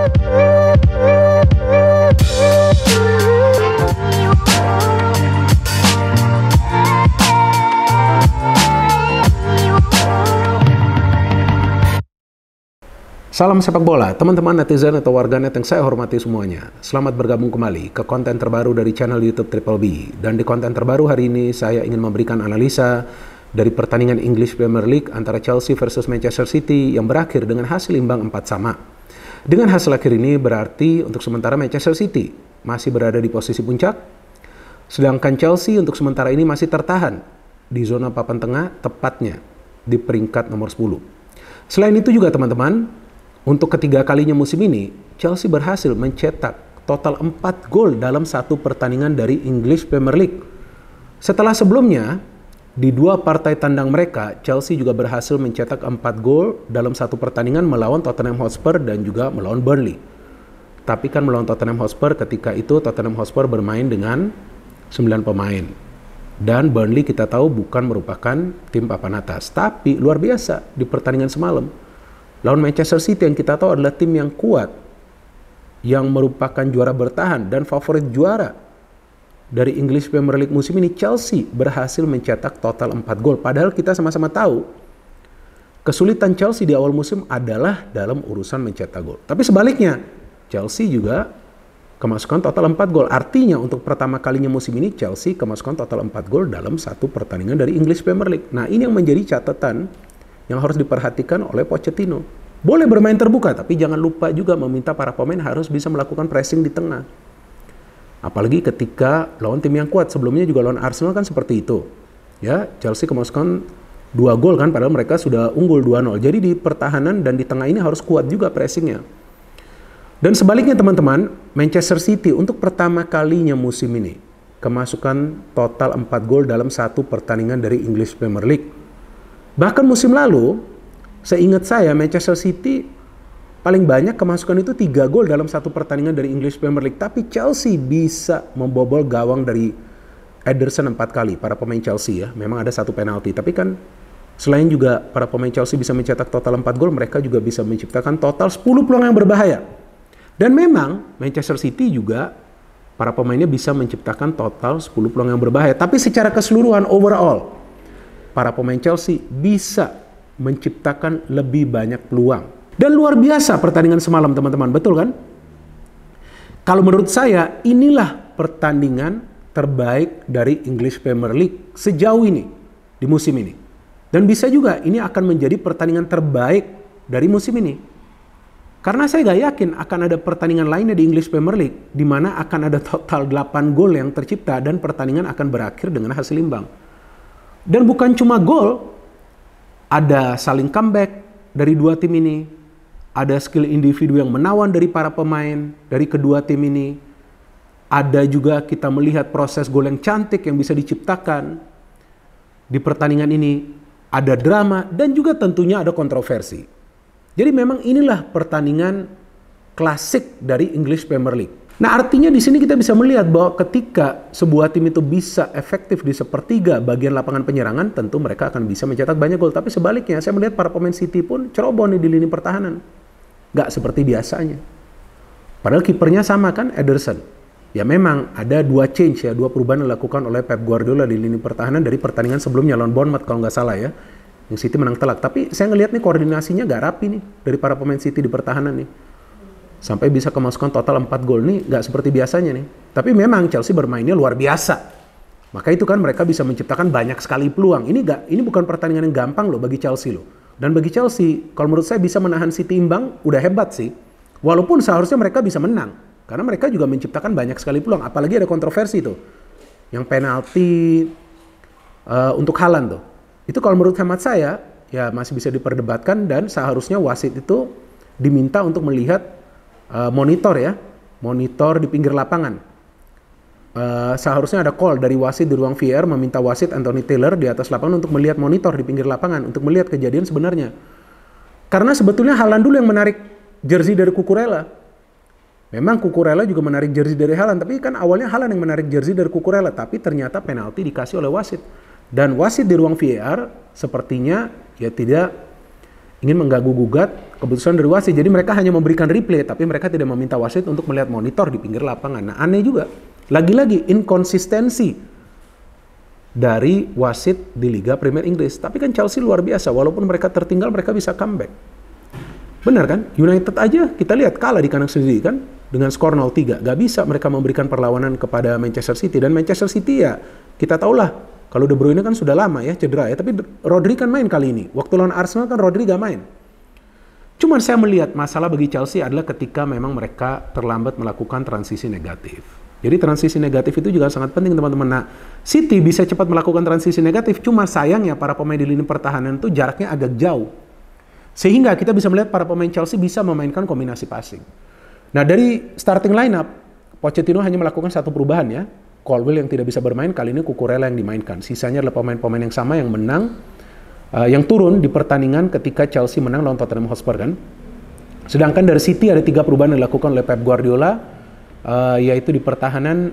Salam sepak bola, teman-teman netizen atau warganet yang saya hormati semuanya. Selamat bergabung kembali ke konten terbaru dari channel YouTube Triple B. Dan di konten terbaru hari ini saya ingin memberikan analisa dari pertandingan English Premier League antara Chelsea versus Manchester City yang berakhir dengan hasil imbang 4-4. Dengan hasil akhir ini berarti untuk sementara Manchester City masih berada di posisi puncak, sedangkan Chelsea untuk sementara ini masih tertahan di zona papan tengah, tepatnya di peringkat nomor 10. Selain itu juga teman-teman, untuk ketiga kalinya musim ini, Chelsea berhasil mencetak total 4 gol dalam satu pertandingan dari English Premier League. Setelah sebelumnya, di dua partai tandang mereka, Chelsea juga berhasil mencetak 4 gol dalam satu pertandingan melawan Tottenham Hotspur dan juga melawan Burnley. Tapi kan melawan Tottenham Hotspur ketika itu Tottenham Hotspur bermain dengan 9 pemain. Dan Burnley kita tahu bukan merupakan tim papan atas. Tapi luar biasa di pertandingan semalam, lawan Manchester City yang kita tahu adalah tim yang kuat, yang merupakan juara bertahan dan favorit juara dari English Premier League musim ini, Chelsea berhasil mencetak total 4 gol. Padahal kita sama-sama tahu kesulitan Chelsea di awal musim adalah dalam urusan mencetak gol. Tapi sebaliknya, Chelsea juga kemasukan total 4 gol. Artinya untuk pertama kalinya musim ini Chelsea kemasukan total 4 gol dalam satu pertandingan dari English Premier League. Nah, ini yang menjadi catatan yang harus diperhatikan oleh Pochettino. Boleh bermain terbuka, tapi jangan lupa juga meminta para pemain harus bisa melakukan pressing di tengah. Apalagi ketika lawan tim yang kuat. Sebelumnya juga lawan Arsenal kan seperti itu. Ya, Chelsea kemasukan 2 gol kan, padahal mereka sudah unggul 2-0. Jadi di pertahanan dan di tengah ini harus kuat juga pressingnya. Dan sebaliknya teman-teman, Manchester City untuk pertama kalinya musim ini kemasukan total 4 gol dalam satu pertandingan dari English Premier League. Bahkan musim lalu, seingat saya Manchester City paling banyak kemasukan itu 3 gol dalam satu pertandingan dari English Premier League. Tapi Chelsea bisa membobol gawang dari Ederson 4 kali, para pemain Chelsea ya. Memang ada satu penalti, tapi kan selain juga para pemain Chelsea bisa mencetak total 4 gol, mereka juga bisa menciptakan total 10 peluang yang berbahaya. Dan memang Manchester City juga para pemainnya bisa menciptakan total 10 peluang yang berbahaya. Tapi secara keseluruhan overall, para pemain Chelsea bisa menciptakan lebih banyak peluang. Dan luar biasa pertandingan semalam teman-teman, betul kan? Kalau menurut saya inilah pertandingan terbaik dari English Premier League sejauh ini di musim ini. Dan bisa juga ini akan menjadi pertandingan terbaik dari musim ini. Karena saya gak yakin akan ada pertandingan lainnya di English Premier League di mana akan ada total 8 gol yang tercipta dan pertandingan akan berakhir dengan hasil imbang. Dan bukan cuma gol, ada saling comeback dari dua tim ini, ada skill individu yang menawan dari para pemain dari kedua tim ini, ada juga kita melihat proses gol yang cantik yang bisa diciptakan di pertandingan ini, ada drama dan juga tentunya ada kontroversi. Jadi memang inilah pertandingan klasik dari English Premier League. Nah, artinya di sini kita bisa melihat bahwa ketika sebuah tim itu bisa efektif di sepertiga bagian lapangan penyerangan, tentu mereka akan bisa mencetak banyak gol. Tapi sebaliknya, saya melihat para pemain City pun ceroboh nih di lini pertahanan. Nggak seperti biasanya. Padahal kipernya sama kan, Ederson. Ya memang ada dua perubahan yang dilakukan oleh Pep Guardiola di lini pertahanan dari pertandingan sebelumnya lawan Bournemouth kalau nggak salah ya. Yang City menang telak. Tapi saya ngelihat nih koordinasinya nggak rapi nih dari para pemain City di pertahanan nih. Sampai bisa kemasukan total 4 gol nih, nggak seperti biasanya nih. Tapi memang Chelsea bermainnya luar biasa. Maka itu kan mereka bisa menciptakan banyak sekali peluang. Ini bukan pertandingan yang gampang loh bagi Chelsea loh. Dan bagi Chelsea, kalau menurut saya bisa menahan City imbang, udah hebat sih. Walaupun seharusnya mereka bisa menang. Karena mereka juga menciptakan banyak sekali peluang. Apalagi ada kontroversi tuh. Yang penalti untuk Haaland tuh. Itu kalau menurut hemat saya, ya masih bisa diperdebatkan. Dan seharusnya wasit itu diminta untuk melihat monitor di pinggir lapangan. Seharusnya ada call dari wasit di ruang VAR meminta wasit Anthony Taylor di atas lapangan untuk melihat monitor di pinggir lapangan untuk melihat kejadian sebenarnya. Karena sebetulnya Haaland dulu yang menarik jersey dari Cucurella. Memang Cucurella juga menarik jersey dari Haaland, tapi kan awalnya Haaland yang menarik jersey dari Cucurella, tapi ternyata penalti dikasih oleh wasit. Dan wasit di ruang VAR sepertinya ya tidak ingin mengganggu-gugat keputusan dari wasit. Jadi mereka hanya memberikan replay, tapi mereka tidak meminta wasit untuk melihat monitor di pinggir lapangan. Nah, aneh juga. Lagi-lagi inkonsistensi dari wasit di Liga Premier Inggris. Tapi kan Chelsea luar biasa, walaupun mereka tertinggal, mereka bisa comeback. Benar kan? United aja kita lihat kalah di kandang sendiri kan, dengan skor 0-3. Gak bisa mereka memberikan perlawanan kepada Manchester City. Dan Manchester City ya, kita tahulah, kalau De Bruyne kan sudah lama ya cedera ya, tapi Rodri kan main kali ini. Waktu lawan Arsenal kan Rodri gak main. Cuman saya melihat masalah bagi Chelsea adalah ketika memang mereka terlambat melakukan transisi negatif. Jadi transisi negatif itu juga sangat penting teman-teman. Nah, City bisa cepat melakukan transisi negatif, cuma sayangnya para pemain di lini pertahanan itu jaraknya agak jauh. Sehingga kita bisa melihat para pemain Chelsea bisa memainkan kombinasi passing. Nah, dari starting lineup, Pochettino hanya melakukan satu perubahan ya. Colwill yang tidak bisa bermain, kali ini Cucurella yang dimainkan. Sisanya adalah pemain-pemain yang sama yang menang, yang turun di pertandingan ketika Chelsea menang lawan Tottenham Hotspur kan. Sedangkan dari City ada 3 perubahan yang dilakukan oleh Pep Guardiola, yaitu di pertahanan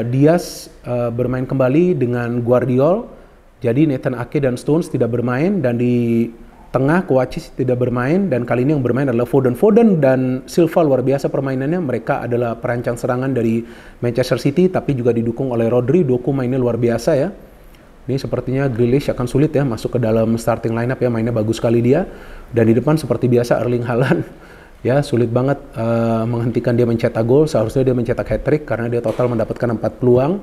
Diaz bermain kembali dengan Guardiol. Jadi Nathan Ake dan Stones tidak bermain, dan di tengah Kovacic tidak bermain, dan kali ini yang bermain adalah Foden. Foden dan Silva luar biasa permainannya. Mereka adalah perancang serangan dari Manchester City, tapi juga didukung oleh Rodri. Doku mainnya luar biasa ya. Ini sepertinya Grealish akan sulit ya masuk ke dalam starting lineup ya, mainnya bagus sekali dia. Dan di depan seperti biasa Erling Haaland ya, sulit banget menghentikan dia mencetak gol. Seharusnya dia mencetak hat-trick karena dia total mendapatkan 4 peluang.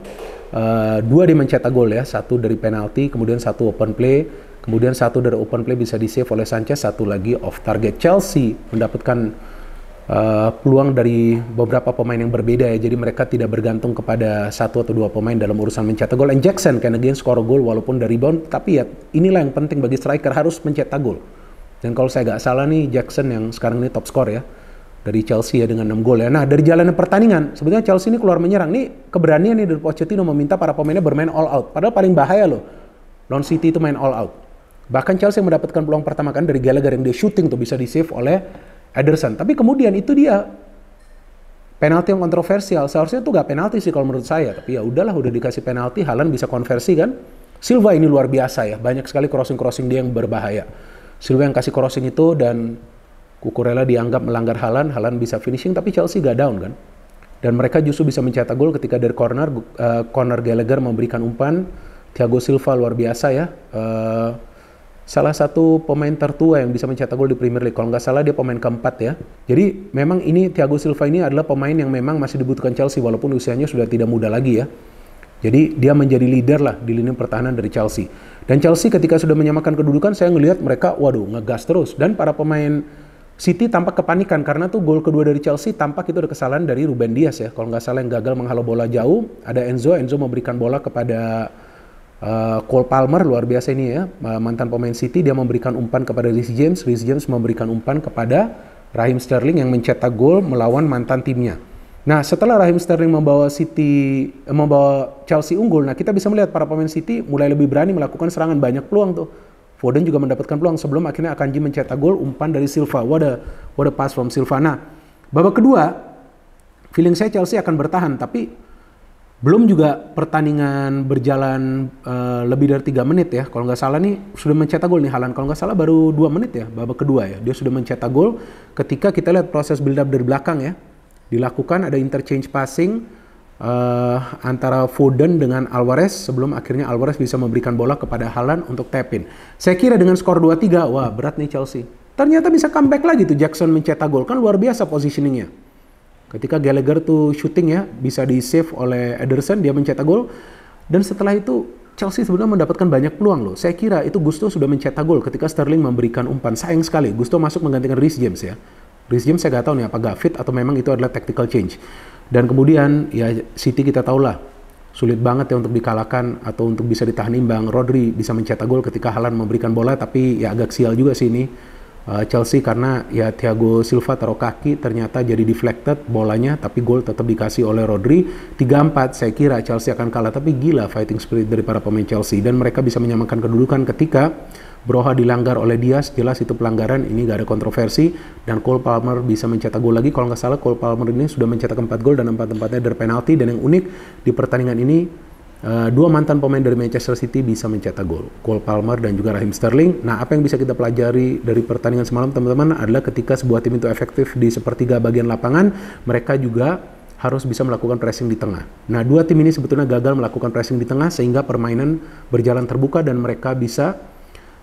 2 dia mencetak gol ya, 1 dari penalti, kemudian 1 open play. Kemudian 1 dari open play bisa di-save oleh Sanchez, 1 lagi off target. Chelsea mendapatkan peluang dari beberapa pemain yang berbeda ya. Jadi mereka tidak bergantung kepada 1 atau 2 pemain dalam urusan mencetak gol. And Jackson can again score gol walaupun dari rebound. Tapi ya inilah yang penting bagi striker, harus mencetak gol. Dan kalau saya nggak salah nih, Jackson yang sekarang ini top skor ya dari Chelsea ya dengan 6 gol ya. Nah, dari jalanan pertandingan sebetulnya Chelsea ini keluar menyerang. Nih keberanian nih dari Pochettino meminta para pemainnya bermain all out. Padahal paling bahaya loh lawan City itu main all out. Bahkan Chelsea mendapatkan peluang pertama kan dari Gallagher yang dia shooting tuh bisa di-save oleh Ederson. Tapi kemudian itu dia penalti yang kontroversial. Seharusnya tuh gak penalti sih kalau menurut saya. Tapi ya udahlah, udah dikasih penalti, Haaland bisa konversi kan. Silva ini luar biasa ya. Banyak sekali crossing-crossing dia yang berbahaya. Silva yang kasih crossing itu, dan Cucurella dianggap melanggar Haaland. Haaland bisa finishing tapi Chelsea gak down kan. Dan mereka justru bisa mencetak gol ketika dari corner. Conor Gallagher memberikan umpan. Thiago Silva luar biasa ya. Salah satu pemain tertua yang bisa mencetak gol di Premier League. Kalau nggak salah dia pemain keempat ya. Jadi memang ini Thiago Silva ini adalah pemain yang memang masih dibutuhkan Chelsea walaupun usianya sudah tidak muda lagi ya. Jadi dia menjadi leader lah di lini pertahanan dari Chelsea. Dan Chelsea ketika sudah menyamakan kedudukan, saya ngelihat mereka waduh ngegas terus. Dan para pemain City tampak kepanikan karena tuh gol kedua dari Chelsea tampak itu ada kesalahan dari Ruben Dias ya. Kalau nggak salah yang gagal menghalau bola jauh. Ada Enzo memberikan bola kepada Cole Palmer, luar biasa ini ya, mantan pemain City. Dia memberikan umpan kepada Reece James memberikan umpan kepada Raheem Sterling yang mencetak gol melawan mantan timnya. Nah, setelah Raheem Sterling membawa Chelsea unggul, nah kita bisa melihat para pemain City mulai lebih berani melakukan serangan, banyak peluang tuh. Foden juga mendapatkan peluang sebelum akhirnya Akanji mencetak gol, umpan dari Silva. What a pass from Silva. Nah, babak kedua feeling saya Chelsea akan bertahan, tapi belum juga pertandingan berjalan lebih dari 3 menit ya. Kalau nggak salah nih sudah mencetak gol nih Haaland. Kalau nggak salah baru 2 menit ya babak kedua ya. Dia sudah mencetak gol ketika kita lihat proses build up dari belakang ya. Dilakukan ada interchange passing antara Foden dengan Alvarez sebelum akhirnya Alvarez bisa memberikan bola kepada Haaland untuk tap in. Saya kira dengan skor 2-3, wah berat nih Chelsea. Ternyata bisa comeback lagi tuh, Jackson mencetak gol. Kan luar biasa positioningnya. Ketika Gallagher tuh shooting ya, bisa di-save oleh Ederson, dia mencetak gol. Dan setelah itu Chelsea sebenarnya mendapatkan banyak peluang loh. Saya kira itu Gusto sudah mencetak gol ketika Sterling memberikan umpan. Sayang sekali, Gusto masuk menggantikan Reece James ya. Reece James saya nggak tahu nih apakah fit atau memang itu adalah tactical change. Dan kemudian ya City kita tahulah sulit banget ya untuk dikalahkan atau untuk bisa ditahan imbang. Rodri bisa mencetak gol ketika Haaland memberikan bola, tapi ya agak sial juga sih ini Chelsea karena ya Thiago Silva taruh kaki ternyata jadi deflected bolanya, tapi gol tetap dikasih oleh Rodri. 3-4 saya kira Chelsea akan kalah, tapi gila fighting spirit dari para pemain Chelsea dan mereka bisa menyamakan kedudukan ketika Broha dilanggar oleh Diaz, jelas itu pelanggaran, ini gak ada kontroversi, dan Cole Palmer bisa mencetak gol lagi. Kalau nggak salah Cole Palmer ini sudah mencetak 4 gol dan 4-4-nya dari penalti. Dan yang unik di pertandingan ini Dua mantan pemain dari Manchester City bisa mencetak gol, Cole Palmer dan juga Raheem Sterling. Nah, apa yang bisa kita pelajari dari pertandingan semalam teman-teman adalah ketika sebuah tim itu efektif di sepertiga bagian lapangan, mereka juga harus bisa melakukan pressing di tengah. Nah, dua tim ini sebetulnya gagal melakukan pressing di tengah sehingga permainan berjalan terbuka dan mereka bisa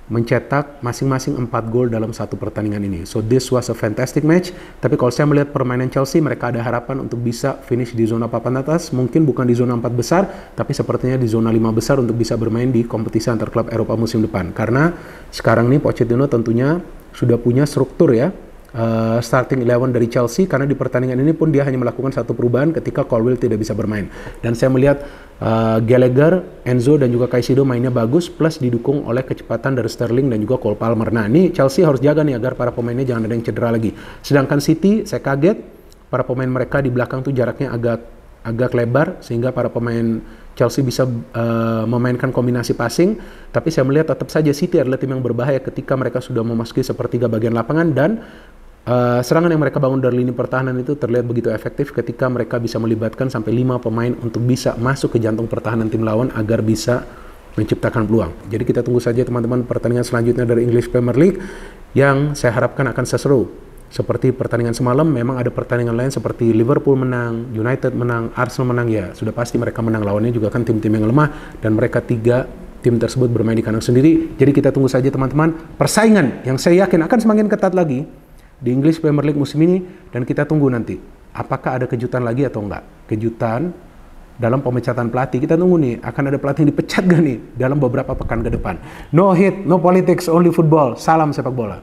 mencetak masing-masing 4 gol dalam satu pertandingan ini. So this was a fantastic match. Tapi kalau saya melihat permainan Chelsea, mereka ada harapan untuk bisa finish di zona papan atas. Mungkin bukan di zona 4 besar, tapi sepertinya di zona 5 besar untuk bisa bermain di kompetisi antar klub Eropa musim depan. Karena sekarang nih Pochettino tentunya sudah punya struktur ya, starting 11 dari Chelsea, karena di pertandingan ini pun dia hanya melakukan satu perubahan ketika Colwill tidak bisa bermain. Dan saya melihat Gallagher, Enzo dan juga Caicedo mainnya bagus, plus didukung oleh kecepatan dari Sterling dan juga Cole Palmer. Nah, ini Chelsea harus jaga nih agar para pemainnya jangan ada yang cedera lagi. Sedangkan City, saya kaget para pemain mereka di belakang tuh jaraknya agak lebar sehingga para pemain Chelsea bisa memainkan kombinasi passing. Tapi saya melihat tetap saja City adalah tim yang berbahaya ketika mereka sudah memasuki sepertiga bagian lapangan, dan serangan yang mereka bangun dari lini pertahanan itu terlihat begitu efektif ketika mereka bisa melibatkan sampai 5 pemain untuk bisa masuk ke jantung pertahanan tim lawan agar bisa menciptakan peluang. Jadi kita tunggu saja teman-teman pertandingan selanjutnya dari English Premier League yang saya harapkan akan seseru. Seperti pertandingan semalam, memang ada pertandingan lain seperti Liverpool menang, United menang, Arsenal menang, ya sudah pasti mereka menang. Lawannya juga kan tim-tim yang lemah dan mereka 3 tim tersebut bermain di kandang sendiri. Jadi kita tunggu saja teman-teman persaingan yang saya yakin akan semakin ketat lagi di English Premier League musim ini, dan kita tunggu nanti apakah ada kejutan lagi atau enggak. Kejutan dalam pemecatan pelatih, kita tunggu nih, akan ada pelatih yang dipecat gak nih dalam beberapa pekan ke depan. No hate, no politics, only football. Salam sepak bola.